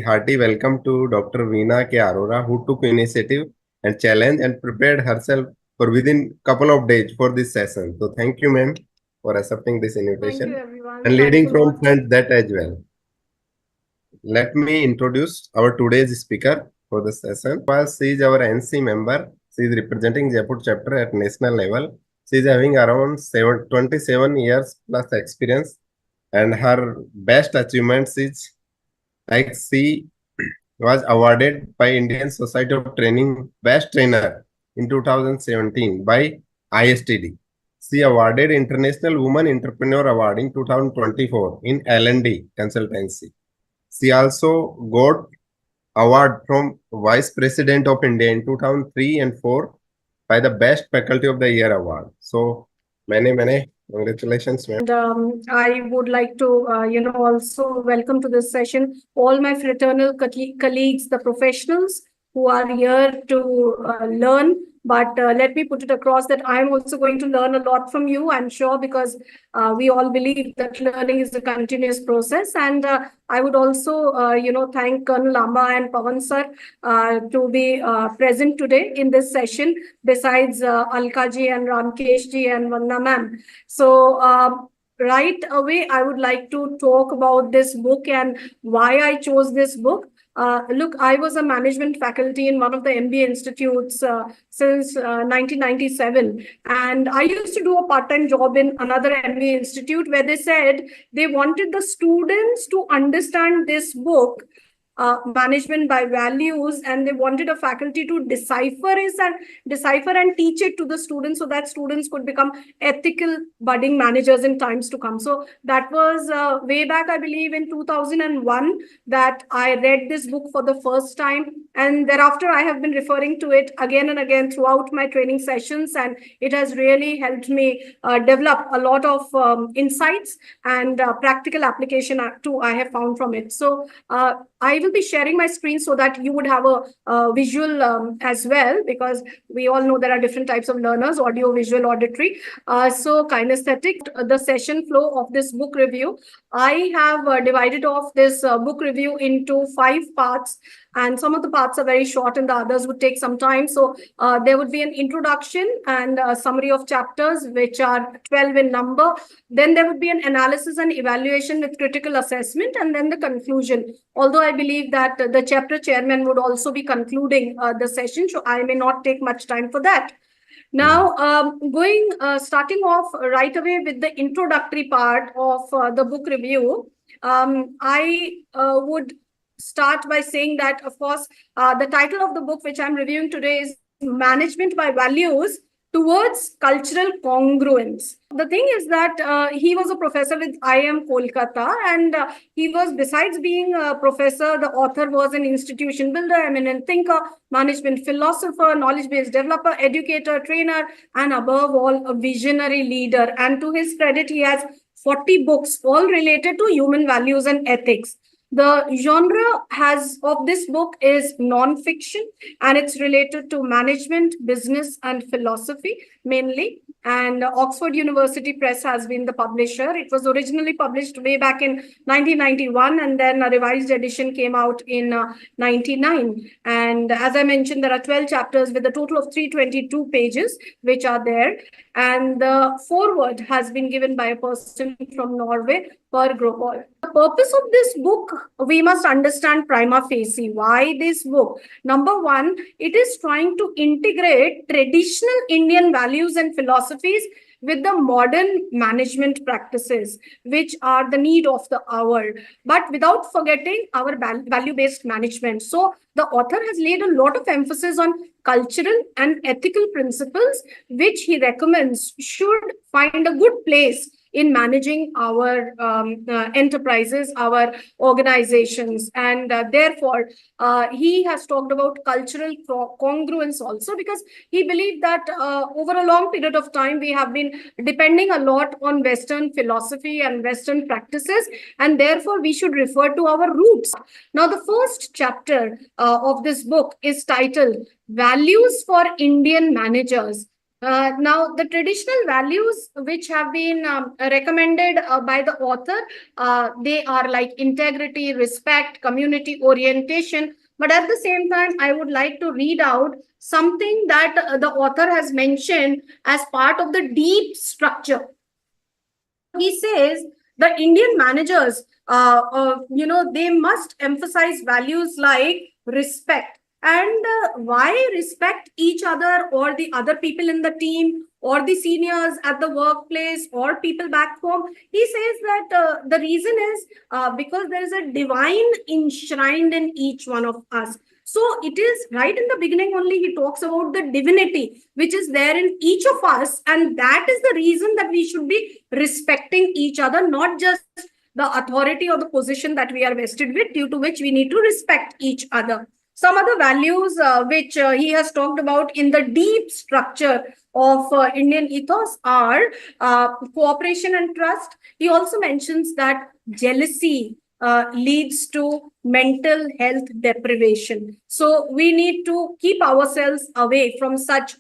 Hearty welcome to Dr. Veena K. Arora, who took initiative and challenge and prepared herself for within couple of days for this session. So thank you, ma'am, for accepting this Thank you, invitation everyone. and Thanks leading a from lot. front that as well. Let me introduce our today's speaker for the session. First, she is our NC member. She is representing Jaipur chapter at national level. She is having around 27 years plus experience, and her best achievements is like she was awarded by Indian Society of Training Best Trainer in 2017 by ISTD. She awarded International Woman Entrepreneur Award in 2024 in L&D Consultancy. She also got award from Vice President of India in 2003 and 4 by the Best Faculty of the Year award. So many congratulations, ma'am. And I would like to, also welcome to this session all my fraternal colleagues, the professionals who are here to learn. But let me put it across that I'm also going to learn a lot from you, I'm sure, because we all believe that learning is a continuous process. And I would also, thank Colonel Lamba and Pawan sir to be present today in this session, besides Alka ji and Ramkesh ji and Vanna ma'am. So right away, I would like to talk about this book and why I chose this book. Look, I was a management faculty in one of the MBA institutes since 1997. And I used to do a part-time job in another MBA institute where they said they wanted the students to understand this book, Management by Values, and they wanted a faculty to decipher and teach it to the students so that students could become ethical budding managers in times to come. So that was way back, I believe, in 2001 that I read this book for the first time. And thereafter, I have been referring to it again and again throughout my training sessions. And it has really helped me develop a lot of insights and practical application too I have found from it. So I will be sharing my screen so that you would have a visual as well, because we all know there are different types of learners, audio, visual, auditory. So kinesthetic, the session flow of this book review. I have divided off this book review into 5 parts, and some of the parts are very short and the others would take some time. So there would be an introduction and a summary of chapters, which are 12 in number. Then there would be an analysis and evaluation with critical assessment, and then the conclusion. Although I believe that the chapter chairman would also be concluding the session, so I may not take much time for that. Now, starting off right away with the introductory part of the book review, I would start by saying that, of course, the title of the book which I'm reviewing today is Management by Values Towards Cultural Congruence. The thing is that he was a professor with IIM Kolkata, and he was, besides being a professor, the author was an institution builder, eminent thinker, management philosopher, knowledge-based developer, educator, trainer, and above all, a visionary leader. And to his credit, he has 40 books, all related to human values and ethics. The genre of this book is non-fiction, and it's related to management, business, and philosophy mainly. And Oxford University Press has been the publisher. It was originally published way back in 1991, and then a revised edition came out in 99. And as I mentioned, there are 12 chapters with a total of 322 pages, which are there. And the foreword has been given by a person from Norway, Per Grobol. The purpose of this book, we must understand prima facie. Why this book? Number one, it is trying to integrate traditional Indian values and philosophies with the modern management practices, which are the need of the hour, but without forgetting our value-based management. So the author has laid a lot of emphasis on cultural and ethical principles, which he recommends should find a good place in managing our enterprises, our organizations. And therefore, he has talked about cultural congruence also, because he believed that over a long period of time, we have been depending a lot on Western philosophy and Western practices, and therefore we should refer to our roots. Now, the first chapter of this book is titled Values for Indian Managers. Now, the traditional values which have been recommended by the author, they are like integrity, respect, community orientation. But at the same time, I would like to read out something that the author has mentioned as part of the deep structure. He says the Indian managers, they must emphasize values like respect. And why respect each other or the other people in the team or the seniors at the workplace or people back home? He says that the reason is because there is a divine enshrined in each one of us. So it is right in the beginning only he talks about the divinity which is there in each of us, and that is the reason that we should be respecting each other, not just the authority or the position that we are vested with, due to which we need to respect each other. Some other values which he has talked about in the deep structure of Indian ethos are cooperation and trust. He also mentions that jealousy leads to mental health deprivation. So we need to keep ourselves away from such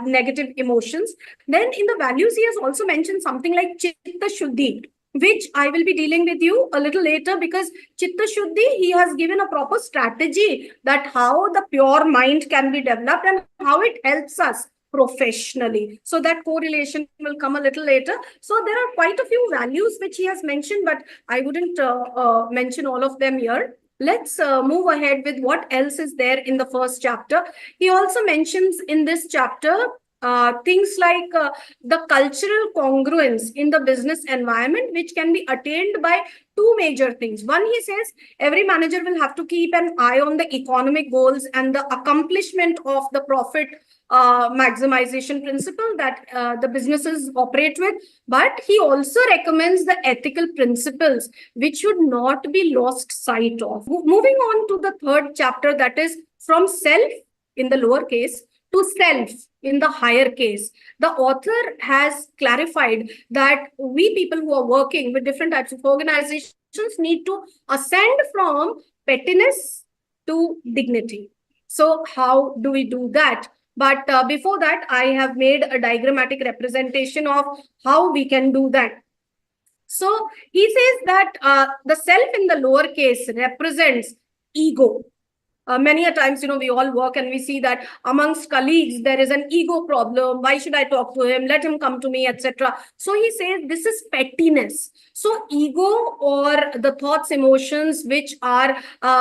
negative emotions. Then in the values, he has also mentioned something like Chitta Shuddhi, which I will be dealing with you a little later, because Chitta Shuddhi, he has given a proper strategy that how the pure mind can be developed and how it helps us professionally. So that correlation will come a little later. So there are quite a few values which he has mentioned, but I wouldn't mention all of them here. Let's move ahead with what else is there in the first chapter. He also mentions in this chapter things like the cultural congruence in the business environment, which can be attained by two major things. One, he says every manager will have to keep an eye on the economic goals and the accomplishment of the profit maximization principle that the businesses operate with. But he also recommends the ethical principles which should not be lost sight of. Moving on to the third chapter, that is from self in the lower case to self in the higher case. The author has clarified that we people who are working with different types of organizations need to ascend from pettiness to dignity. So how do we do that? But before that, I have made a diagrammatic representation of how we can do that. So he says that the self in the lower case represents ego. Many a times, we all work and we see that amongst colleagues, there is an ego problem. Why should I talk to him? Let him come to me, etc. So he says this is pettiness. So ego, or the thoughts, emotions, which are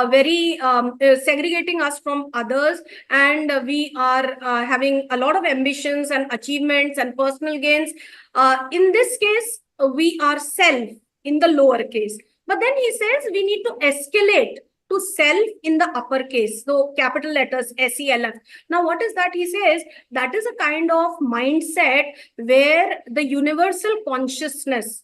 very segregating us from others, and we are having a lot of ambitions and achievements and personal gains. In this case, we are self in the lower case. But then he says we need to escalate to self in the uppercase, so capital letters SELF. Now, what is that? He says that is a kind of mindset where the universal consciousness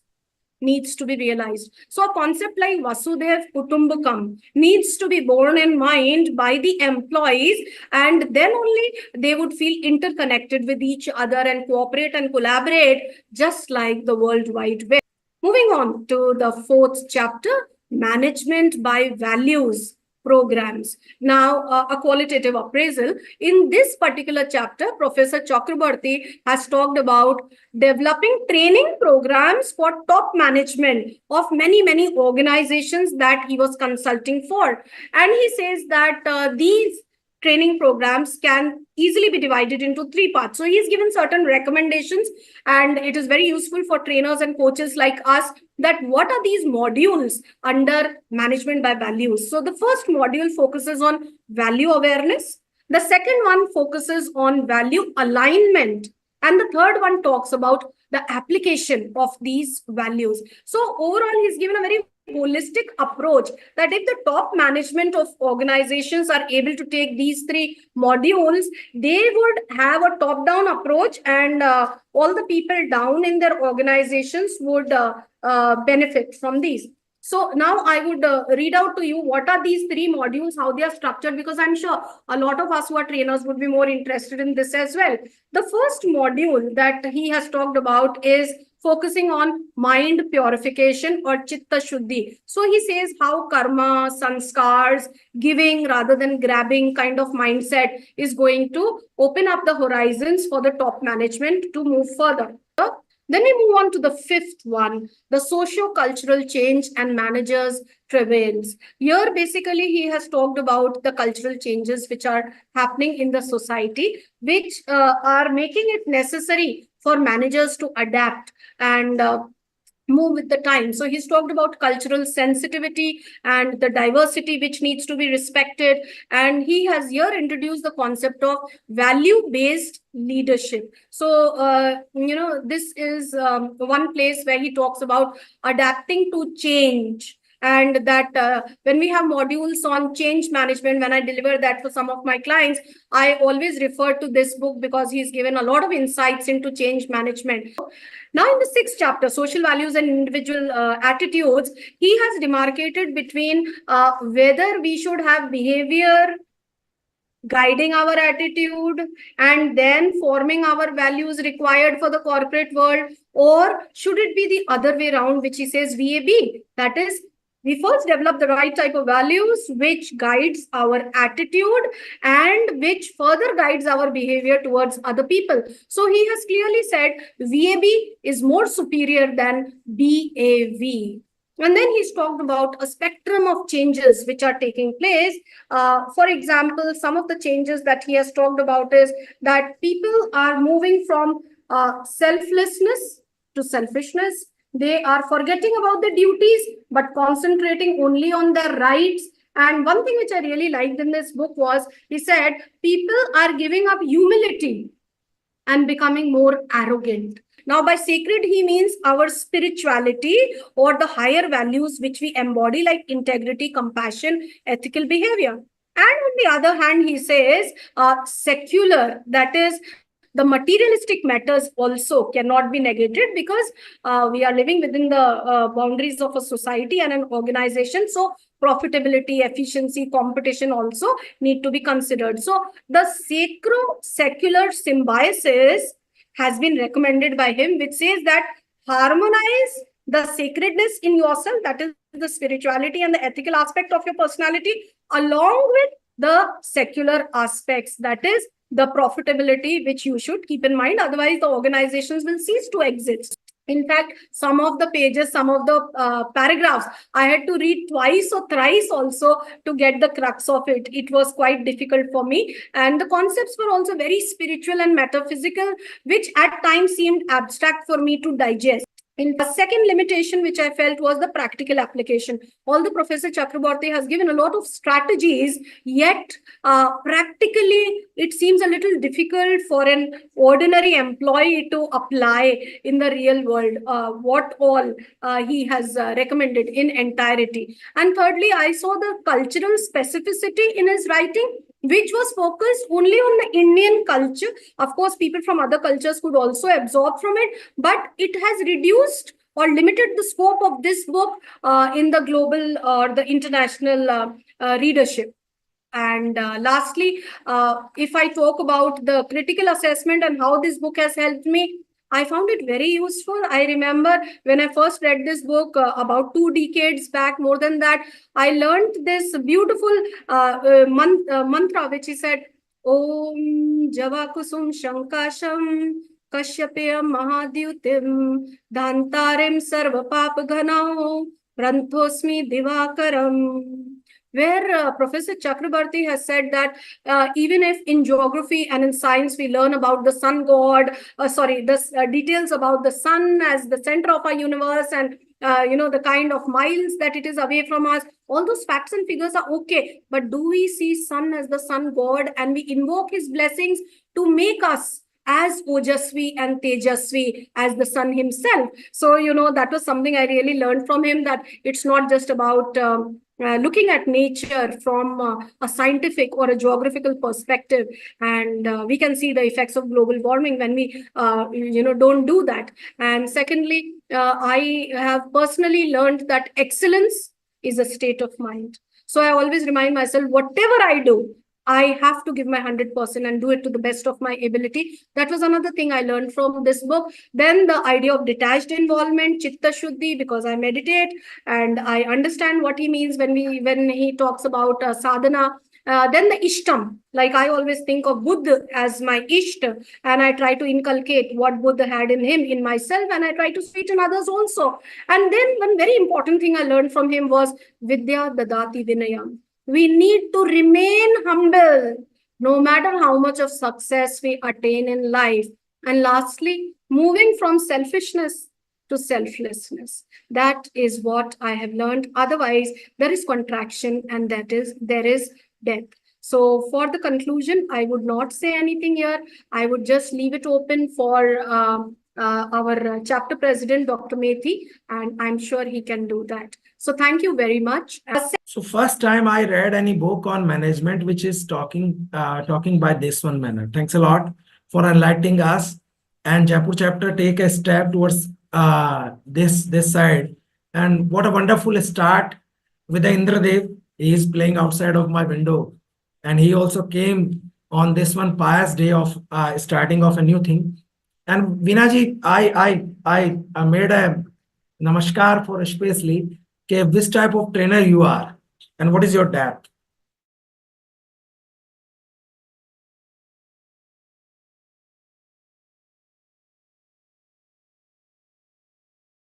needs to be realized. So a concept like Vasudhaiv Kutumbakam needs to be borne in mind by the employees, and then only they would feel interconnected with each other and cooperate and collaborate just like the World Wide Web. Moving on to the fourth chapter, management by values programs. Now, a qualitative appraisal. In this particular chapter, Professor Chakrabarty has talked about developing training programs for top management of many organizations that he was consulting for. And he says that these training programs can easily be divided into three parts. So he's given certain recommendations, and it is very useful for trainers and coaches like us, that what are these modules under management by values. So the first module focuses on value awareness. The second one focuses on value alignment. And the third one talks about the application of these values. So overall, he's given a very holistic approach that if the top management of organizations are able to take these three modules, they would have a top-down approach, and all the people down in their organizations would benefit from these. So now I would read out to you what are these three modules, how they are structured, because I'm sure a lot of us who are trainers would be more interested in this as well. The first module that he has talked about is focusing on mind purification or chitta shuddhi. So he says how karma, sanskars, giving rather than grabbing kind of mindset is going to open up the horizons for the top management to move further. Then we move on to the fifth one, the socio-cultural change and managers' travails. Here, basically, he has talked about the cultural changes which are happening in the society, which are making it necessary for managers to adapt and move with the time. So he's talked about cultural sensitivity and the diversity which needs to be respected. And he has here introduced the concept of value-based leadership. So, this is one place where he talks about adapting to change. And that when we have modules on change management, when I deliver that for some of my clients, I always refer to this book because he's given a lot of insights into change management. Now, in the sixth chapter, social values and individual attitudes, he has demarcated between whether we should have behavior guiding our attitude and then forming our values required for the corporate world, or should it be the other way around, which he says VAB, that is, we first develop the right type of values which guides our attitude and which further guides our behavior towards other people. So he has clearly said VAB is more superior than BAV. And then he's talked about a spectrum of changes which are taking place. For example, some of the changes that he has talked about is that people are moving from selflessness to selfishness. They are forgetting about the duties, but concentrating only on their rights. And one thing which I really liked in this book was, he said, people are giving up humility and becoming more arrogant. Now, by sacred, he means our spirituality or the higher values which we embody, like integrity, compassion, ethical behavior. And on the other hand, he says secular, that is, the materialistic matters also cannot be negated because we are living within the boundaries of a society and an organization. So profitability, efficiency, competition also need to be considered. So the sacro-secular symbiosis has been recommended by him, which says that harmonize the sacredness in yourself, that is the spirituality and the ethical aspect of your personality, along with the secular aspects, that is the profitability, which you should keep in mind. Otherwise, the organizations will cease to exist. In fact, some of the pages, some of the paragraphs, I had to read twice or thrice also to get the crux of it. It was quite difficult for me. And the concepts were also very spiritual and metaphysical, which at times seemed abstract for me to digest. In the second limitation, which I felt, was the practical application. Although Professor Chakraborty has given a lot of strategies, yet practically it seems a little difficult for an ordinary employee to apply in the real world what all he has recommended in entirety. And thirdly, I saw the cultural specificity in his writing, which was focused only on the Indian culture. Of course, people from other cultures could also absorb from it, but it has reduced or limited the scope of this book in the global or the international readership. And lastly, if I talk about the critical assessment and how this book has helped me, I found it very useful. I remember when I first read this book about 2 decades back, more than that, I learned this beautiful mantra, which he said, Om Javakusum Shankasham Kashyapayam Mahadyutim Dhantarim Sarva Papaghanao Pranthosmi Divakaram, where Professor Chakrabarty has said that even if in geography and in science we learn about the sun god, the details about the sun as the center of our universe and the kind of miles that it is away from us, all those facts and figures are okay. But do we see sun as the sun god and we invoke his blessings to make us as Ojasvi and Tejasvi as the sun himself? So, that was something I really learned from him, that it's not just about looking at nature from a scientific or a geographical perspective, and we can see the effects of global warming when we don't do that. And secondly, I have personally learned that excellence is a state of mind. So I always remind myself, whatever I do, I have to give my 100% and do it to the best of my ability. That was another thing I learned from this book. Then the idea of detached involvement, chitta shuddhi, because I meditate and I understand what he means when he talks about sadhana. Then the ishtam, like I always think of Buddha as my ishta, and I try to inculcate what Buddha had in him in myself, and I try to see it in others also. And then one very important thing I learned from him was vidya dadati vinayam. We need to remain humble no matter how much of success we attain in life. And lastly, moving from selfishness to selflessness. That is what I have learned. Otherwise, there is contraction and there is death. So for the conclusion, I would not say anything here. I would just leave it open for our chapter president, Dr. Methi, and I'm sure he can do that. So thank you very much. So first time I read any book on management which is talking by Desmond Manner. Thanks a lot for enlightening us. And Jaipur chapter take a step towards this side. And what a wonderful start with the Indradev. He is playing outside of my window, and he also came on this one pious day of starting of a new thing. And Vinaji, I made a namaskar for especially which type of trainer you are and what is your depth.